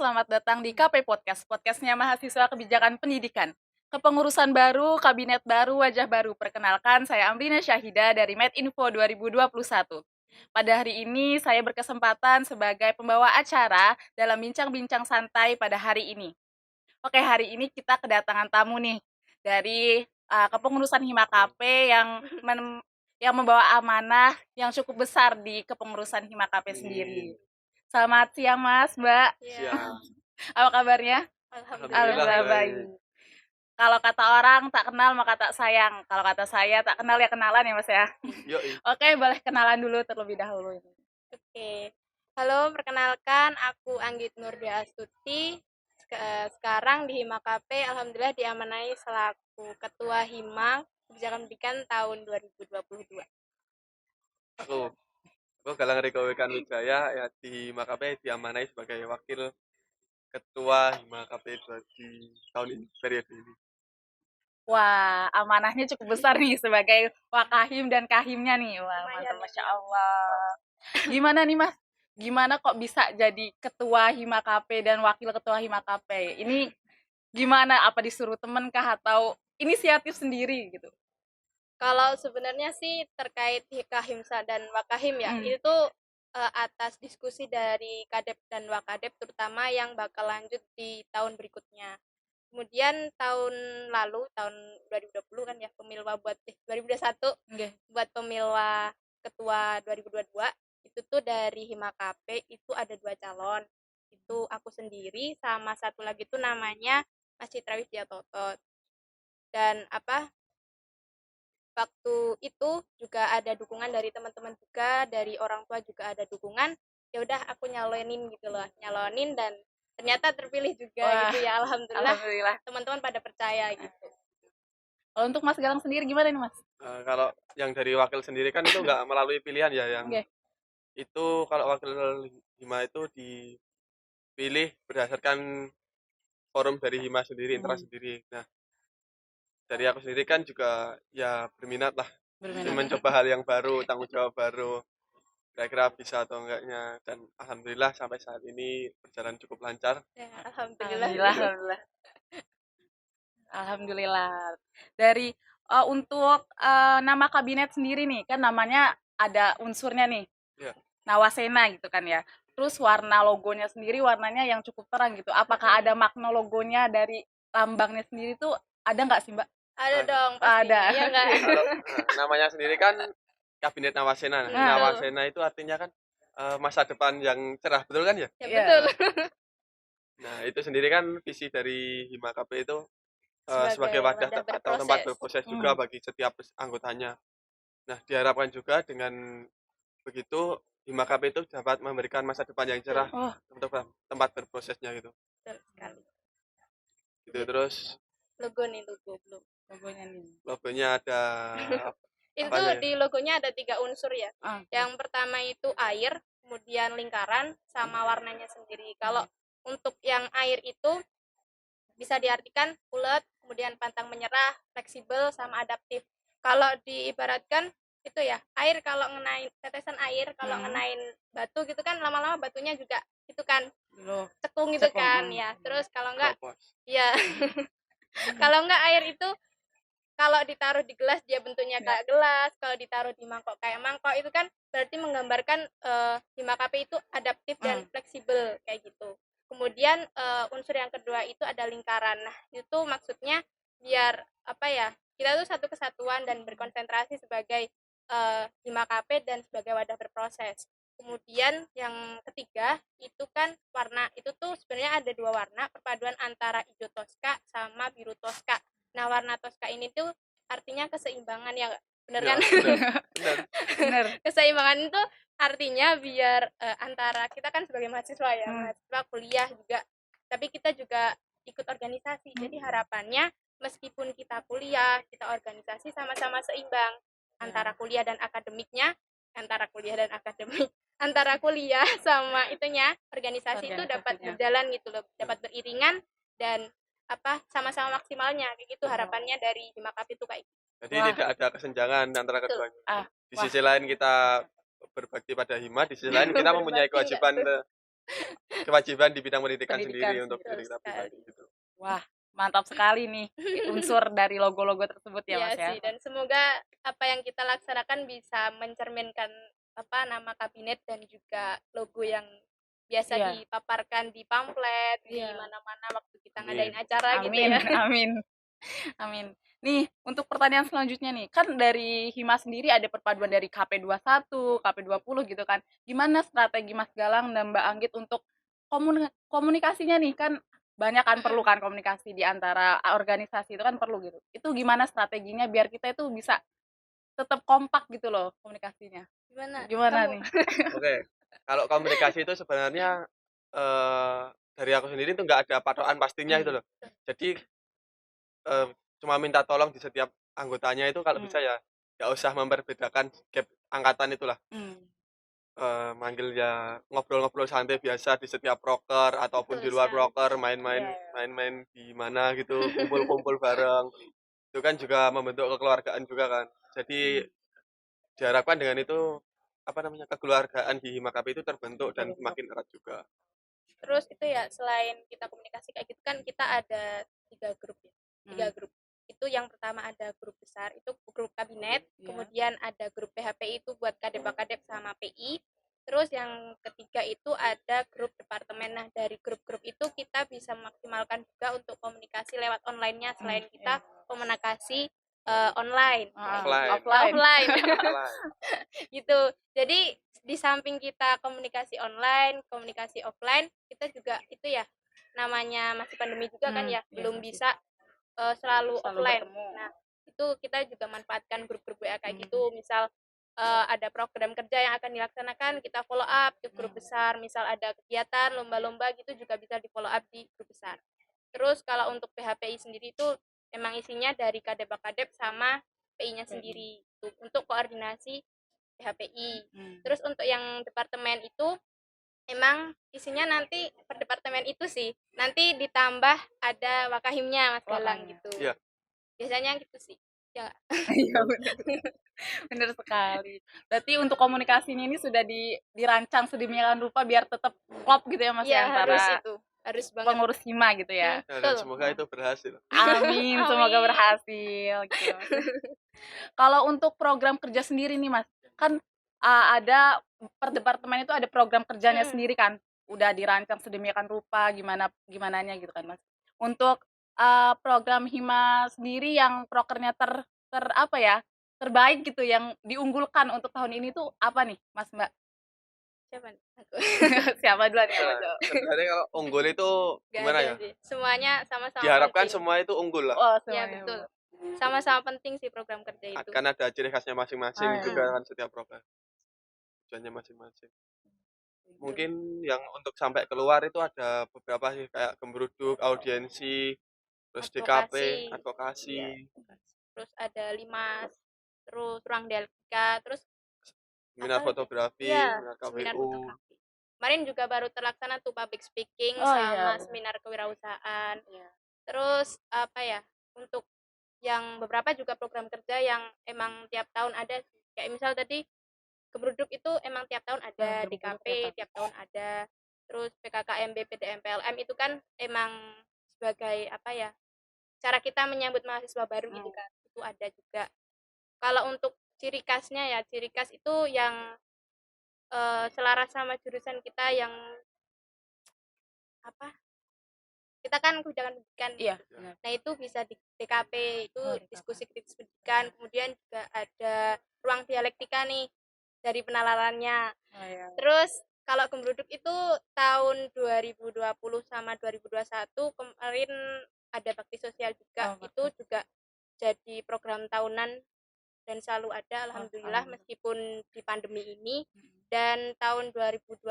selamat datang di KP Podcast, podcastnya mahasiswa kebijakan pendidikan. Kepengurusan baru, kabinet baru, wajah baru. Perkenalkan, saya Amrina Syahida dari Medinfo 2021. Pada hari ini, saya berkesempatan sebagai pembawa acara dalam bincang-bincang santai pada hari ini. Oke, hari ini kita kedatangan tamu nih dari kepengurusan Hima KP yang membawa amanah yang cukup besar di kepengurusan Hima KP sendiri. Selamat siang Mas, Mbak. Siang. Apa kabarnya? Alhamdulillah baik. Kalau kata orang tak kenal maka tak sayang. Kalau kata saya tak kenal ya kenalan ya Mas ya. Yoi. Oke, boleh kenalan dulu terlebih dahulu. Oke. Halo, perkenalkan aku Anggit Nurdia Astuti. Sekarang di Hima KP, alhamdulillah diamanai selaku Ketua Hima Kebijakan Pendidikan tahun 2022. Aku Galang Riko Wekan Wijaya ya di Hima KP diamanai sebagai wakil ketua Hima KP di tahun ini, periode ini. Wah, amanahnya cukup besar nih sebagai wakahim dan kahimnya nih. Wah, mantap, Masya Allah. Gimana nih Mas? Gimana kok bisa jadi ketua Hima KP dan wakil ketua Hima KP? Ini gimana? Apa disuruh temen kah atau inisiatif sendiri gitu? Kalau sebenarnya sih terkait Hikahimsa dan Wakahim ya, itu atas diskusi dari Kadep dan Wakadep terutama yang bakal lanjut di tahun berikutnya. Kemudian tahun lalu, tahun 2020 kan ya, pemilwa buat 2021 buat pemilwa ketua 2022 itu tuh dari Hima KP itu ada 2 calon. Itu aku sendiri sama satu lagi tuh namanya Mas Citra Widyatoto. Dan waktu itu juga ada dukungan dari teman-teman juga, dari orang tua juga ada dukungan. Ya udah aku nyalonin gitu loh, nyalonin dan ternyata terpilih juga. Wah, gitu ya, alhamdulillah. Teman-teman pada percaya gitu. Kalau untuk Mas Galang sendiri gimana nih Mas? Kalau yang dari wakil sendiri kan itu nggak melalui pilihan ya, yang itu kalau wakil Hima itu dipilih berdasarkan forum dari Hima sendiri, intra sendiri. Nah, dari aku sendiri kan juga ya berminat lah, ingin mencoba hal yang baru, tanggung jawab baru, kira-kira bisa atau enggaknya, dan alhamdulillah sampai saat ini berjalan cukup lancar. Ya, alhamdulillah. Alhamdulillah. Dari untuk nama kabinet sendiri nih, kan namanya ada unsurnya nih. Ya. Nawasena gitu kan ya. Terus warna logonya sendiri warnanya yang cukup terang gitu. Apakah ada makna logonya dari lambangnya sendiri tuh ada nggak sih Mbak? Ada dong, pasti. Ada. Ya, enggak? Kalau namanya sendiri kan Kabinet Nawasena. Nawasena itu artinya kan masa depan yang cerah, betul kan ya? Ya, betul. Nah, itu sendiri kan visi dari Hima KP itu sebagai wadah atau tempat berproses juga bagi setiap anggotanya. Nah, diharapkan juga dengan begitu Hima KP itu dapat memberikan masa depan yang cerah untuk tempat berprosesnya gitu. Betul sekali. Gitu terus logonya ada itu di logonya ada 3 unsur ya. Yang pertama itu air, kemudian lingkaran sama warnanya sendiri. Kalau untuk yang air itu bisa diartikan ulet, kemudian pantang menyerah, fleksibel sama adaptif. Kalau diibaratkan itu ya, air kalau ngenain tetesan air kalau ngenain batu gitu kan lama-lama batunya juga itu kan cekung gitu kan ya. Terus kalau enggak ya kalau enggak air itu kalau ditaruh di gelas dia bentuknya kayak gelas, kalau ditaruh di mangkok kayak mangkok, itu kan berarti menggambarkan Hima KP itu adaptif dan fleksibel kayak gitu. Kemudian unsur yang kedua itu ada lingkaran. Nah, itu maksudnya biar kita tuh satu kesatuan dan berkonsentrasi sebagai Hima KP dan sebagai wadah berproses. Kemudian yang ketiga itu kan warna, itu tuh sebenarnya ada 2 warna, perpaduan antara hijau toska sama biru toska. Nah, warna toska ini tuh artinya keseimbangan ya, bener kan? Bener. Keseimbangan itu artinya biar antara kita kan sebagai mahasiswa ya, mahasiswa kuliah juga, tapi kita juga ikut organisasi. Jadi harapannya meskipun kita kuliah, kita organisasi sama-sama seimbang antara kuliah dan akademiknya, antara kuliah sama itunya organisasi itu dapat berjalan gitu loh, dapat beriringan dan sama-sama maksimalnya kayak gitu harapannya dari Hima KP itu kayak gitu. Jadi tidak ada kesenjangan antara keduanya. Di sisi lain kita berbakti pada Hima, di sisi lain kita mempunyai kewajiban kewajiban di bidang pendidikan Pendidikan sendiri untuk sendiri. diri kita pribadi gitu. Wah, mantap sekali nih unsur dari logo-logo tersebut ya Iya Mas ya. sih, dan semoga apa yang kita laksanakan bisa mencerminkan apa nama kabinet dan juga logo yang biasa Iya. dipaparkan di pamflet, di Iya. mana-mana waktu kita Amin. ngadain acara gitu Amin, ya. amin, amin. Nih, untuk pertanyaan selanjutnya nih, kan dari Hima sendiri ada perpaduan dari KP21, KP20 gitu kan. Gimana strategi Mas Galang dan Mbak Anggit untuk komunikasinya nih? Kan banyak kan perlu kan komunikasi di antara organisasi itu kan perlu gitu. Itu gimana strateginya biar kita itu bisa tetap kompak gitu loh komunikasinya? Gimana Kamu? nih? Oke, kalau komunikasi itu sebenarnya dari aku sendiri tuh nggak ada patokan pastinya itu loh. Jadi cuma minta tolong di setiap anggotanya itu kalau bisa ya nggak usah memperbedakan gap angkatan itulah. Manggil ya ngobrol-ngobrol santai biasa di setiap proker ataupun di Betul luar sekali. proker, main-main di mana gitu, kumpul-kumpul bareng. Itu kan juga membentuk kekeluargaan juga kan. Jadi diharapkan dengan itu apa namanya kekeluargaan di Himakapi itu terbentuk dan semakin erat juga. Terus itu ya selain kita komunikasi kayak gitu kan kita ada 3 grup ya. 3 grup. Itu yang pertama ada grup besar itu grup kabinet, kemudian ada grup PHPI itu buat kadep-kadep sama PI. Terus yang ketiga itu ada grup departemen. Nah, dari grup-grup itu kita bisa memaksimalkan juga untuk komunikasi lewat online-nya selain kita komunikasi online. Offline. Gitu. Jadi di samping kita komunikasi online, komunikasi offline, kita juga itu ya namanya masih pandemi juga kan ya, belum bisa selalu offline. Bertemu. Nah, itu kita juga manfaatkan grup-grup WA kayak gitu. Misal ada program kerja yang akan dilaksanakan, kita follow up di grup besar. Misal ada kegiatan, lomba-lomba gitu juga bisa di follow up di grup besar. Terus kalau untuk PHPI sendiri itu emang isinya dari kadep-kadep sama PI-nya sendiri. Untuk koordinasi PHPI. Terus untuk yang departemen itu emang isinya nanti per departemen itu sih. Nanti ditambah ada wakahimnya Mas Galang gitu. Iya. Biasanya gitu sih. Ya. Iya benar. Benar sekali. Berarti untuk komunikasinya ini sudah dirancang sedemikian rupa biar tetap klop gitu ya Mas Iya, ya antara harus itu. Harus banget. pengurus Hima gitu ya. Ya, dan semoga itu berhasil. Amin, semoga Amin. berhasil gitu. Kalau untuk program kerja sendiri nih Mas, kan ada per departemen itu ada program kerjanya sendiri kan, udah dirancang sedemikian rupa gimananya gitu kan Mas. Untuk program Hima sendiri yang prokernya apa ya, terbaik gitu yang diunggulkan untuk tahun ini tuh apa nih Mas Mbak? Siapa nih? Aku. Siapa duluan ya Mas? Nah, sebenarnya kalau unggul itu Gak gimana ada ya? sih. Semuanya sama-sama Diharapkan penting. semua itu unggul lah. Oh, Ya, semuanya. betul. Sama-sama penting sih program kerja itu. Kan ada ciri khasnya masing-masing juga kan setiap program. Tujuannya masing-masing. Mungkin yang untuk sampai keluar itu ada beberapa sih kayak gembruduk, audiensi, terus DKP, advokasi. Ya. Terus ada Limas, terus ruang dialektika, terus Seminar fotografi, ya, seminar seminar KPU. fotografi. Kemarin juga baru terlaksana tuh public speaking sama seminar kewirausahaan. Terus apa ya? Untuk yang beberapa juga program kerja yang emang tiap tahun ada. Kayak misal tadi Gebruduk itu emang tiap tahun ada, DKP tiap tahun ada. Terus PKKMB, PDM, PLM itu kan emang sebagai apa ya? Cara kita menyambut mahasiswa baru gitu kan. Itu ada juga. Kalau untuk ciri khasnya ya, ciri khas itu yang selaras sama jurusan kita yang apa? Kita kan kebijakan pendidikan. Iya. Nah, itu bisa di DKP, itu diskusi kritis pendidikan. Kemudian juga ada ruang dialektika nih dari penalarannya. Terus kalau Gembruduk itu tahun 2020 sama 2021 kemarin ada bakti sosial juga. Itu juga jadi program tahunan dan selalu ada alhamdulillah meskipun di pandemi ini. Dan tahun 2022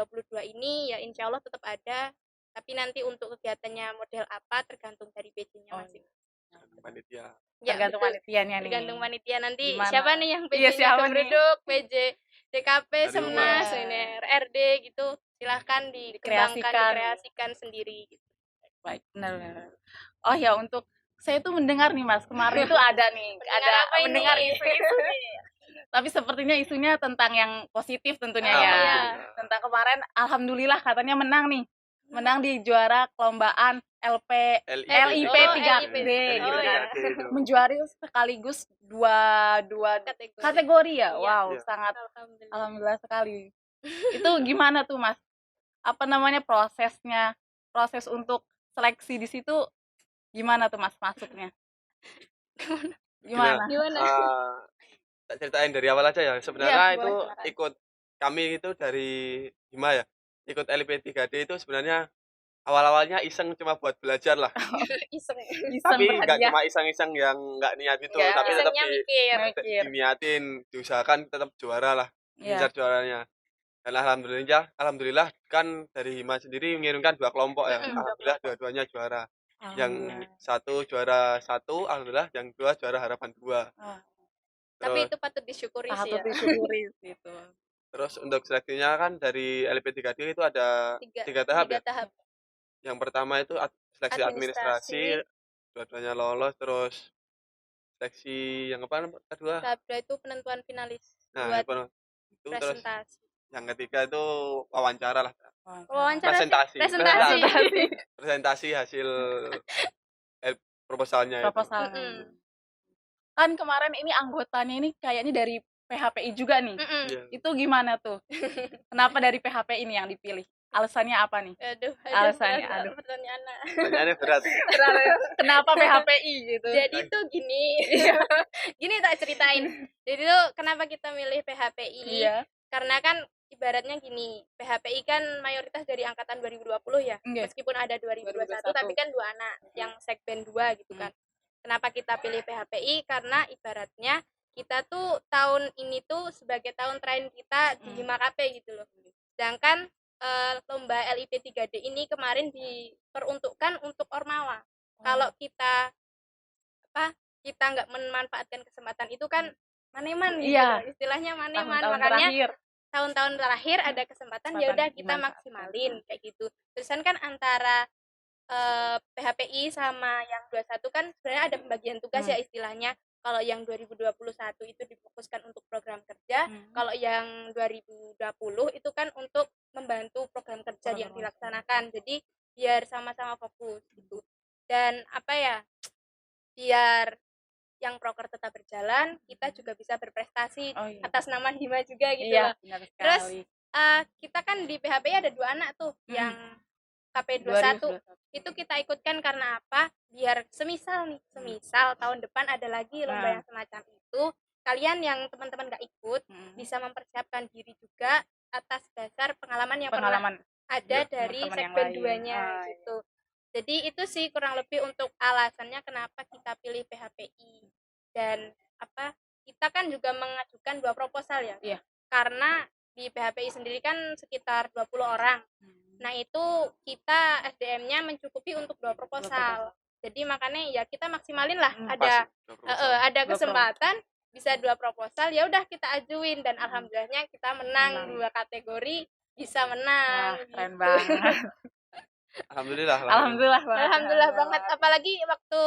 ini ya insya Allah tetap ada, tapi nanti untuk kegiatannya model apa tergantung dari PJ-nya masing-masing. Panitia. Ya, tergantung panitianya nih. Tergantung panitia nanti Gimana? siapa nih yang PJ-nya Gembruduk, PJ DKP, Dari Semnas, RD gitu. Silahkan dikembangkan, dikreasikan sendiri gitu. Baik, benar. Oh ya, untuk saya tuh mendengar nih Mas, kemarin tuh ada nih, Mendengar apa ini? mendengar isu-isu nih. Tapi sepertinya isunya tentang yang positif tentunya ya. Alhamdulillah. Tentang kemarin alhamdulillah katanya menang nih. Menang di juara kelompaan LIP 3D gitu kan. Menjuari sekaligus dua kategori ya. Wow, sangat alhamdulillah sekali. Itu gimana tuh Mas? Apa namanya prosesnya? Proses untuk seleksi di situ gimana tuh Mas masuknya? Gimana? Tak ceritain dari awal aja ya. Sebenarnya itu ikut kami itu dari Hima ya. Ikut LIP 3D itu sebenarnya awal-awalnya iseng cuma buat belajar lah. Tapi nggak cuma iseng-iseng yang nggak niat itu, tapi tetap diniatin, diusahakan tetap juara lah, incar juaranya. Dan alhamdulillah kan dari Hima sendiri mengirimkan 2 kelompok ya. Alhamdulillah dua-duanya juara. Yang satu juara 1, alhamdulillah yang 2 juara harapan 2. Tapi itu patut disyukuri sih ya. Gitu. Terus untuk seleksinya kan dari LP 3D itu ada 3 tahap ya. Yang pertama itu seleksi administrasi, dua-duanya lolos. Terus seleksi yang apa kedua? Tahap 2 itu penentuan finalis. Nah, buat itu presentasi. Terus yang ketiga itu wawancara lah. Presentasi hasil proposalnya itu. Kan kemarin ini anggotanya ini kayaknya dari PHPI juga nih. Itu gimana tuh? Kenapa dari PHPI ini yang dipilih? Alasannya apa nih? Alasannya Pertanyaannya berat. Kenapa PHPI gitu? Jadi tuh gini tak ceritain. Jadi tuh kenapa kita milih PHPI? Karena kan ibaratnya gini, PHPI kan mayoritas dari angkatan 2020 ya. Meskipun ada 2021 tapi kan 2 anak yang segmen 2 gitu kan. Kenapa kita pilih PHPI? Karena ibaratnya kita tuh tahun ini tuh sebagai tahun terakhir kita di Hima KP gitu loh. Sedangkan lomba LIP 3D ini kemarin diperuntukkan untuk Ormawa. Kalau kita nggak memanfaatkan kesempatan itu kan maneman gitu. Istilahnya maneman. Makanya tahun-tahun terakhir ada kesempatan ya udah kita maksimalin kayak gitu. Terusan kan antara PHPI sama yang 21 kan sebenarnya ada pembagian tugas ya istilahnya. Kalau yang 2021 itu difokuskan untuk program kerja, kalau yang 2020 itu kan untuk membantu program kerja yang dilaksanakan. Jadi biar sama-sama fokus gitu. Dan biar yang proker tetap berjalan, kita juga bisa berprestasi atas nama Hima juga gitu loh. Terus kita kan di PHPI ada 2 anak tuh yang KP21 itu kita ikutkan karena apa? Biar semisal tahun depan ada lagi lomba yang semacam itu, kalian yang teman-teman nggak ikut bisa mempersiapkan diri juga atas dasar pengalaman yang pernah ada dari segmen 2-nya gitu. Jadi itu sih kurang lebih untuk alasannya kenapa kita pilih PHPI. Dan kita kan juga mengajukan 2 proposal ya. Karena di PHPI sendiri kan sekitar 20 orang. Nah itu kita SDM-nya mencukupi untuk 2 proposal. Jadi makanya ya kita maksimalin lah. Ada kesempatan bisa 2 proposal, ya udah kita ajuin dan alhamdulillahnya kita menang 2 kategori, bisa menang. Keren banget. Alhamdulillah banget. Apalagi waktu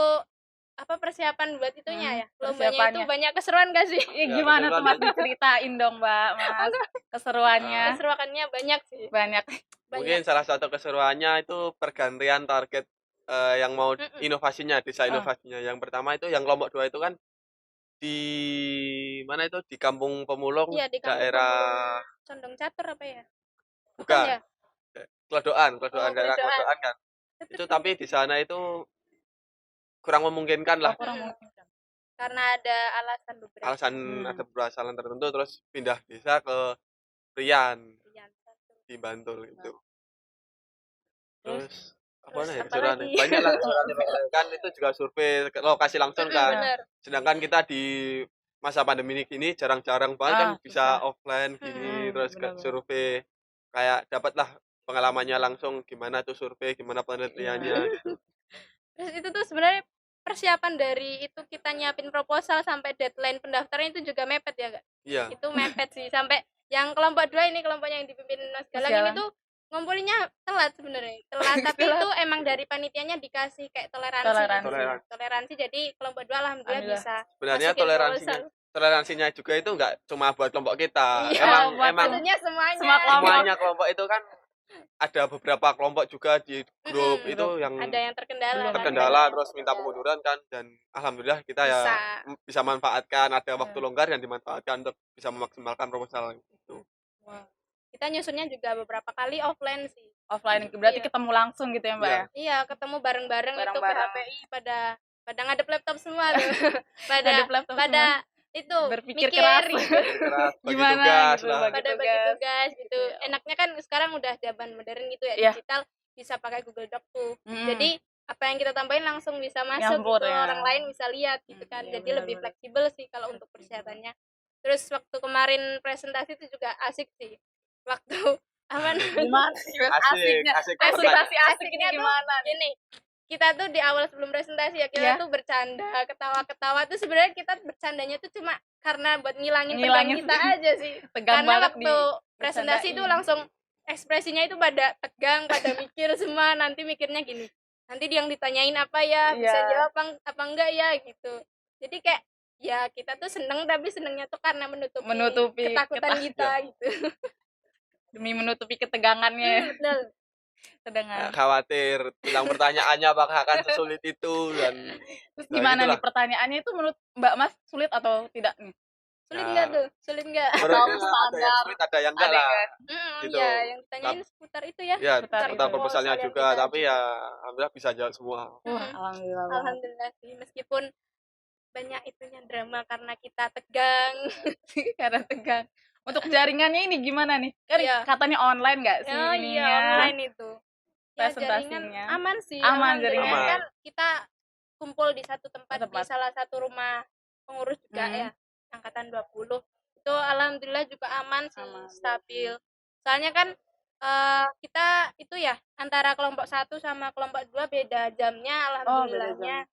persiapan buat itunya ya. Lombanya itu banyak keseruan gak sih? Gimana tuh Mas, diceritain dong Mbak, Mas. Keseruannya. Keseruannya banyak sih. Banyak. Mungkin salah satu keseruannya itu pergantian target yang mau inovasinya, desa inovasinya. Yang pertama itu yang kelompok 2 itu kan di mana itu? Di Kampung Pemulung, di daerah Condong Catur apa ya? Bukan. Ya? Klodoan daerah Klodoan kan. Itu tapi di sana itu kurang memungkinkan lah. Karena ada alasan beberapa. Ada beberapa alasan tertentu, terus pindah desa ke Rian di Bantul itu. Terus keseruannya banyak lah kan, itu juga survei lokasi langsung kan. Sedangkan kita di masa pandemi ini jarang-jarang banget kan bisa offline gini, terus survei kayak dapatlah pengalamannya langsung gimana tuh survei, gimana penelitiannya gitu. Terus itu tuh sebenarnya persiapan dari itu kita nyiapin proposal sampai deadline pendaftaran itu juga mepet ya enggak? Iya. Itu mepet sih, sampai yang kelompok 2 ini, kelompoknya yang dipimpin Mas Galang ini tuh ngumpulinnya telat sebenarnya. Tapi itu emang dari panitianya dikasih kayak toleransi. Jadi kelompok 2 alhamdulillah bisa. Sebenarnya toleransinya juga itu nggak cuma buat kelompok kita. Iya, Emang maksudnya semuanya. Semua kelompok. semuanya kelompok itu kan ada beberapa kelompok juga di grup itu yang ada yang terkendala terkendala terus minta pengunduran kan, dan alhamdulillah kita ya bisa manfaatkan, ada waktu longgar yang dimanfaatkan untuk bisa memaksimalkan proposal itu. Kita nyusunnya juga beberapa kali offline sih. Offline berarti ketemu langsung gitu ya Mbak ya? Iya, ketemu bareng-bareng itu PHPI pada ngadep laptop semua tuh. pada itu berpikir mikir, keras. Gimana tugas, gitu, pada bagi tugas gitu. Enaknya kan sekarang udah zaman modern gitu ya, digital bisa pakai Google Doc tuh. Jadi apa yang kita tambahin langsung bisa masuk gitu, orang lain bisa lihat gitu kan. Jadi lebih fleksibel sih kalau untuk persiapannya. Terus waktu kemarin presentasi itu juga asik sih. Waktu aman gimana asik presentasi asiknya gimana gini, kita tuh di awal sebelum presentasi ya kita tuh bercanda ketawa tuh sebenarnya kita bercandanya tuh cuma karena buat ngilangin tegang kita aja sih. Karena waktu presentasi itu langsung ekspresinya itu pada tegang, pada mikir semua, nanti mikirnya gini, nanti yang ditanyain apa ya, bisa jawab apa enggak ya gitu. Jadi kayak ya kita tuh seneng, tapi senengnya tuh karena menutupi ketakutan kita gitu. Demi menutupi ketegangannya. Betul. Khawatir tentang pertanyaannya apakah akan sesulit itu, dan terus gimana nih pertanyaannya itu menurut Mbak Mas sulit atau tidak nih? Sulit enggak tuh? Sulit enggak? Ada yang sulit, ada yang enggak lah. Gitu. Ya, yang ditanyain seputar itu ya. Ya, seputar proposalnya juga, tapi ya alhamdulillah bisa jawab semua. Alhamdulillah. Alhamdulillah sih, meskipun banyak itunya drama karena kita tegang. Karena tegang. Untuk jaringannya ini gimana nih? Kan katanya online nggak sih? Iya, online itu. Presentasinya. Aman sih. Aman jaringan. Kan kita kumpul di satu tempat di salah satu rumah pengurus juga ya, angkatan 20. Itu alhamdulillah juga aman sih, stabil. Soalnya kan kita itu ya antara kelompok 1 sama kelompok 2 beda jamnya, alhamdulillahnya.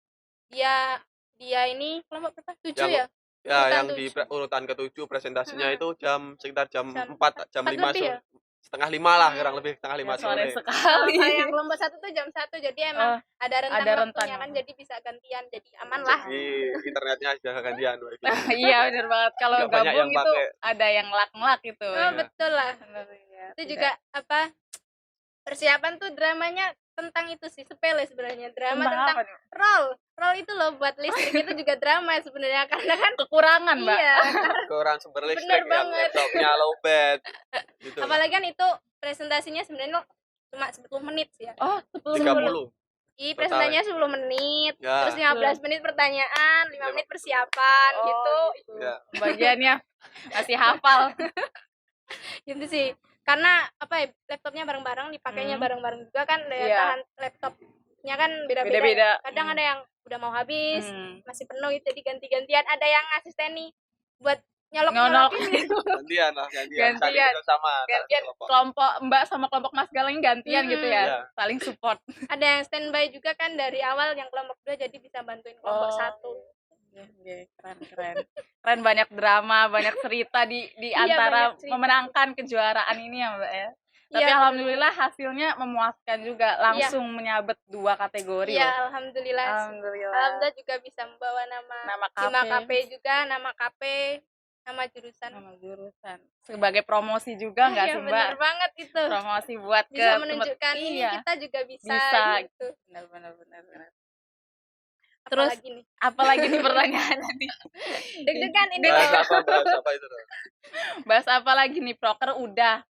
Dia ini kelompok berapa? 7 ya? Ya, yang di urutan ke-7 presentasinya itu sekitar jam 4, jam 5 ya? setengah 5 lah, kurang lebih setengah 5 sore. Sekali. Yang kelompok 1 tuh jam 1, jadi emang ada rentang waktunya kan, jadi bisa gantian, jadi aman lah. Di internetnya sudah gantian. Iya benar banget, kalau gabung itu ada yang ngelak itu. Betul lah. Itu juga persiapan tuh dramanya tentang itu sih, sepele sebenarnya, drama tentang roll itu loh, buat listrik itu juga drama sebenarnya, karena kan kekurangan Mbak. Iya, kekurangan sumber listrik yang laptopnya lowbat gitu. Apalagi kan itu presentasinya sebenarnya cuma 10 menit sih ya. 10 menit. Presentasinya 10 menit, terus 15 menit pertanyaan, 5 menit persiapan gitu. Bagiannya masih hafal. Gitu sih. Karena laptopnya bareng-bareng, dipakainya bareng-bareng juga kan, daya tahan laptopnya kan beda-beda. Kadang ada yang udah mau habis, masih penuh gitu, jadi ganti-gantian. Ada yang asisten nih buat nyolok-nyolokin gitu. Gantian. Sama. Gantian kelompok Mbak sama kelompok Mas Galang gantian gitu ya. Saling support. Ada yang standby juga kan dari awal, yang kelompok 2 jadi bisa bantuin kelompok 1. Keren, banyak drama, banyak cerita di antara memenangkan kejuaraan ini ya Mbak ya. Tapi alhamdulillah hasilnya memuaskan juga, langsung menyabet 2 kategori. Iya, alhamdulillah juga bisa membawa nama KP juga, nama KP, nama jurusan. Sebagai promosi juga nggak sih Mbak? Benar banget itu. Promosi buat bisa menunjukkan ini kita juga bisa gitu. Benar. Terus apalagi nih pertanyaannya nih. Deg-degan ini. Bahas apa itu? Bahas apa lagi nih? Proker udah.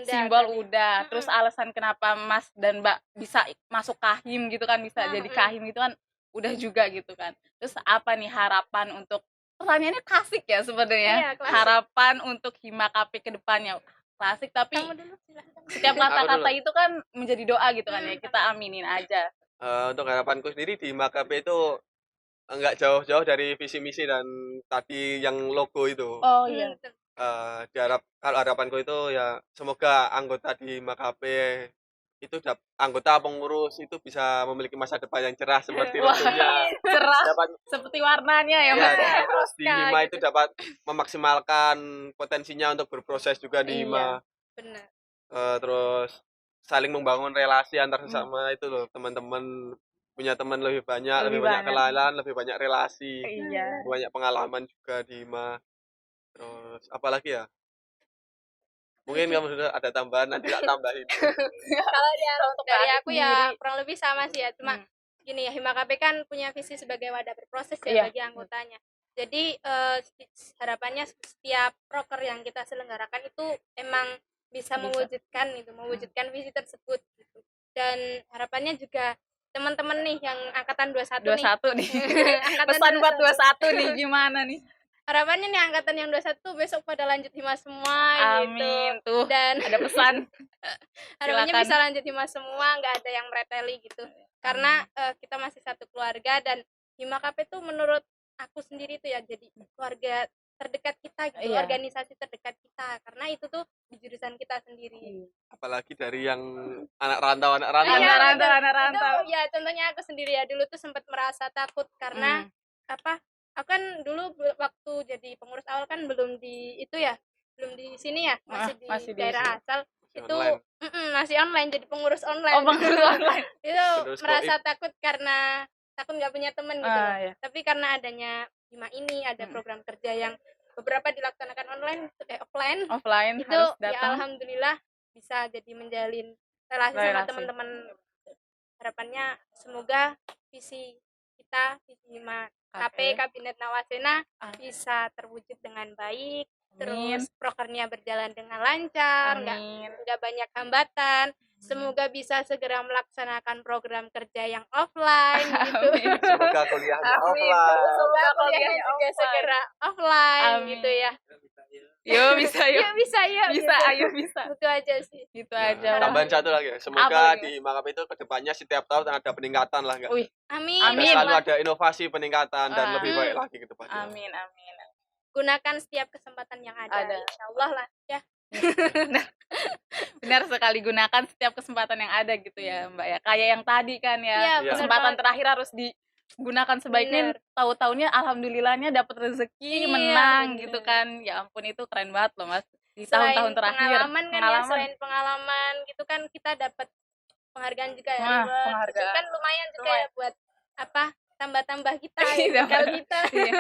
Simbol udah. Terus alasan kenapa Mas dan Mbak bisa masuk Kahim gitu kan, bisa jadi Kahim gitu kan udah juga gitu kan. Terus apa nih harapan untuk, pertanyaannya klasik ya sebenarnya. Harapan untuk Hima KP ke depannya. Klasik tapi setiap kata-kata itu kan menjadi doa gitu kan ya. Kita aminin aja. Untuk harapanku sendiri di Hima KP itu enggak jauh-jauh dari visi misi dan tadi yang logo itu. Oh iya. Kalau harapanku itu ya semoga anggota di Hima KP itu anggota pengurus itu bisa memiliki masa depan yang cerah seperti logonya. Cerah. Seperti warnanya ya Mas. Terus di Hima itu dapat memaksimalkan potensinya untuk berproses juga di Hima. Benar. Terus saling membangun relasi antar sesama itu loh, teman-teman punya teman lebih banyak, Lebih lebih banyak banyak. kenalan, lebih banyak relasi, Iya. banyak pengalaman juga di HIMA. Terus apalagi ya? Mungkin kamu sudah ada tambahan, nanti tak tambahin. Kalau Untuk dari Kak aku Adi ya sendiri. kurang lebih sama sih ya, cuma gini ya, Hima KP kan punya visi sebagai wadah berproses ya Iya. bagi anggotanya. Jadi harapannya setiap proker yang kita selenggarakan itu emang bisa mewujudkan visi tersebut gitu. Dan harapannya juga teman-teman nih yang angkatan 21 nih. 21 nih. Angkatan Pesan buat 21. 21 nih gimana nih? Harapannya nih angkatan yang 21 besok pada lanjut Hima semua gitu. Amin. Tuh, Dan ada pesan. harapannya Silakan. bisa lanjut Hima semua, nggak ada yang mereteli gitu. Karena kita masih satu keluarga, dan Hima KP tuh menurut aku sendiri tuh ya jadi keluarga terdekat kita gitu, Iya. organisasi terdekat kita, karena itu tuh di jurusan kita sendiri. Apalagi dari yang anak rantau. Iya, Anak betul. rantau. Itu ya contohnya aku sendiri ya, dulu tuh sempat merasa takut karena apa? Aku kan dulu waktu jadi pengurus awal kan belum di itu ya, belum di sini ya, masih di daerah asal. Itu masih online, jadi pengurus online. Oh, pengurus online. Itu Terus merasa takut karena takut nggak punya teman gitu loh. Iya. Tapi karena adanya Hima ini ada program kerja yang beberapa dilaksanakan offline itu harus ya datang. alhamdulillah bisa jadi menjalin relasi sama Relasi. teman-teman. Harapannya semoga visi kita, visi Hima KP Kabinet Nawasena bisa terwujud dengan baik. Terus prokernya berjalan dengan lancar, nggak banyak hambatan. Semoga bisa segera melaksanakan program kerja yang offline gitu. Semoga kuliahnya offline. Semoga kuliahnya juga segera offline gitu ya. Yo bisa yo. Ya bisa ya. Bisa, gitu. ayo bisa. Itu aja sih. Gitu aja. Tambahan satu lagi ya. Semoga Apa di HIMA KP itu kedepannya setiap tahun ada peningkatan lah, enggak? Wih. Amin. Amin. Selalu ada inovasi peningkatan dan lebih baik lagi ke depannya. Amin. Gunakan setiap kesempatan yang ada. Insyaallah lah ya. Benar sekali, gunakan setiap kesempatan yang ada gitu ya Mbak ya. Kayak yang tadi kan ya, Iya, kesempatan benar terakhir harus digunakan sebaiknya. Tahu-taunya alhamdulillahnya dapat rezeki, Iya, menang benar. gitu kan. Ya ampun, itu keren banget loh Mas. Di Selain tahun-tahun terakhir. pengalaman kan ya, selain pengalaman gitu kan kita dapat penghargaan juga ya. Penghargaan. Itu kan lumayan juga ya buat apa? Tambah-tambah kita Iya, ya, bekal kita. Iya.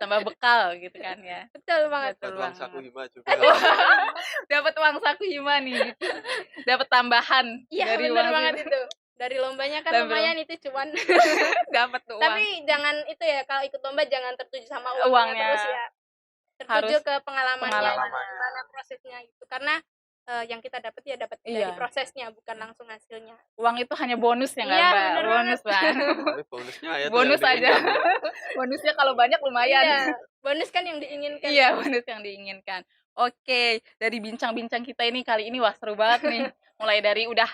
Tambah bekal gitu kan ya. Betul banget. Betul Uang banget. saku HIMA juga. Dapat uang saku Hima nih. Dapat tambahan Iya, dari benar uang banget itu. Dari lombanya kan lumayan itu cuan. dapat tuh uang. Tapi jangan itu ya, kalau ikut lomba jangan tertuju sama uangnya Uangnya. terus ya. Tertuju Harus ke pengalamannya, pengalamannya. gimana prosesnya gitu. Karena yang kita dapat ya dapat dari Iya. prosesnya, bukan langsung hasilnya. Uang itu hanya bonus ya nggak Iya, Mbak? bener Bonus Mbak. Tapi bonusnya ya Bonus aja. Bonusnya kalau banyak lumayan. Iya, bonus kan yang diinginkan. Iya, bonus yang diinginkan. Oke, dari bincang-bincang kita ini kali ini wah seru banget nih. Mulai dari udah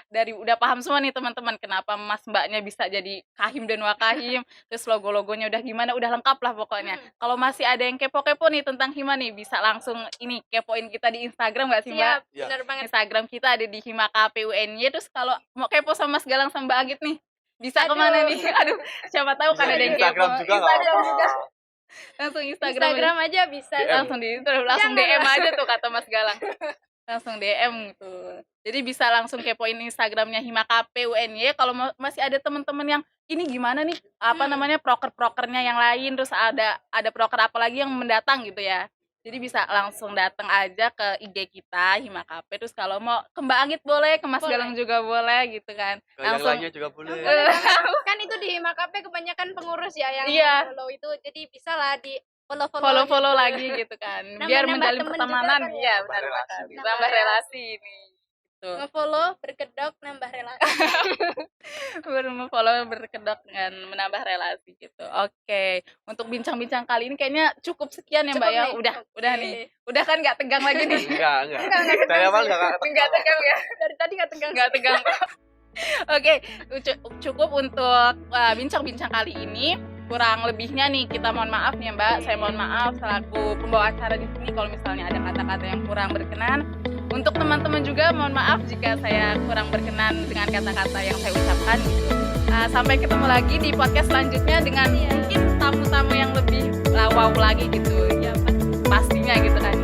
paham semua nih teman-teman kenapa Mas Mbaknya bisa jadi Kahim dan Wakahim, terus logo-logonya udah gimana, udah lengkap lah pokoknya. Kalau masih ada yang kepo-kepo nih tentang Hima nih, bisa langsung ini kepoin kita di Instagram nggak sih Mbak? Siap, Iya. benar banget. Instagram kita ada di Hima KP UNY. Terus kalau mau kepo sama Mas Galang sama Mbak Agit nih, bisa Aduh. kemana nih? Aduh, siapa tahu kan Bisa ada yang Instagram kepo. juga nggak Instagram apa-apa. juga. Langsung Instagram Aja bisa. DM. langsung langsung Jangan DM lah. aja tuh kata Mas Galang. Langsung DM gitu. Jadi bisa langsung kepoin Instagramnya Hima KP UNY. Kalau masih ada teman-teman yang ini gimana nih? Apa namanya proker-prokernya yang lain, terus ada proker apa lagi yang mendatang gitu ya. Jadi bisa langsung datang aja ke IG kita Hima KP. Terus kalau mau ke Mbak Agit boleh, ke Mas Boleh. Galang juga boleh gitu kan. Yang Langsung lainnya juga boleh. Kan itu di Hima KP kebanyakan pengurus ya yang Iya. follow itu. Jadi bisa lah di follow lagi gitu kan. Biar Nambah-nambah menjalin temen pertemanan, juga kan iya ya. benar Nambah sekali. relasi. Nambah relasi ini. Gitu. nge-follow, berkedok, nambah relasi. Follow berkedok dengan menambah relasi gitu. Oke, untuk bincang-bincang kali ini kayaknya cukup sekian ya Mbak Cukup ya. nih. Udah Oke. nih. Udah kan nggak tegang lagi nih. Enggak. Dari awal enggak Nggak tegang ya. Dari tadi nggak tegang. Nggak tegang. Oke, cukup untuk bincang-bincang kali ini. Kurang lebihnya nih kita mohon maaf ya Mbak. Saya mohon maaf selaku pembawa acara di sini kalau misalnya ada kata-kata yang kurang berkenan. Untuk teman-teman juga mohon maaf jika saya kurang berkenan dengan kata-kata yang saya ucapkan gitu. Sampai ketemu lagi di podcast selanjutnya dengan mungkin tamu-tamu yang lebih wow lagi gitu ya pastinya gitu kan.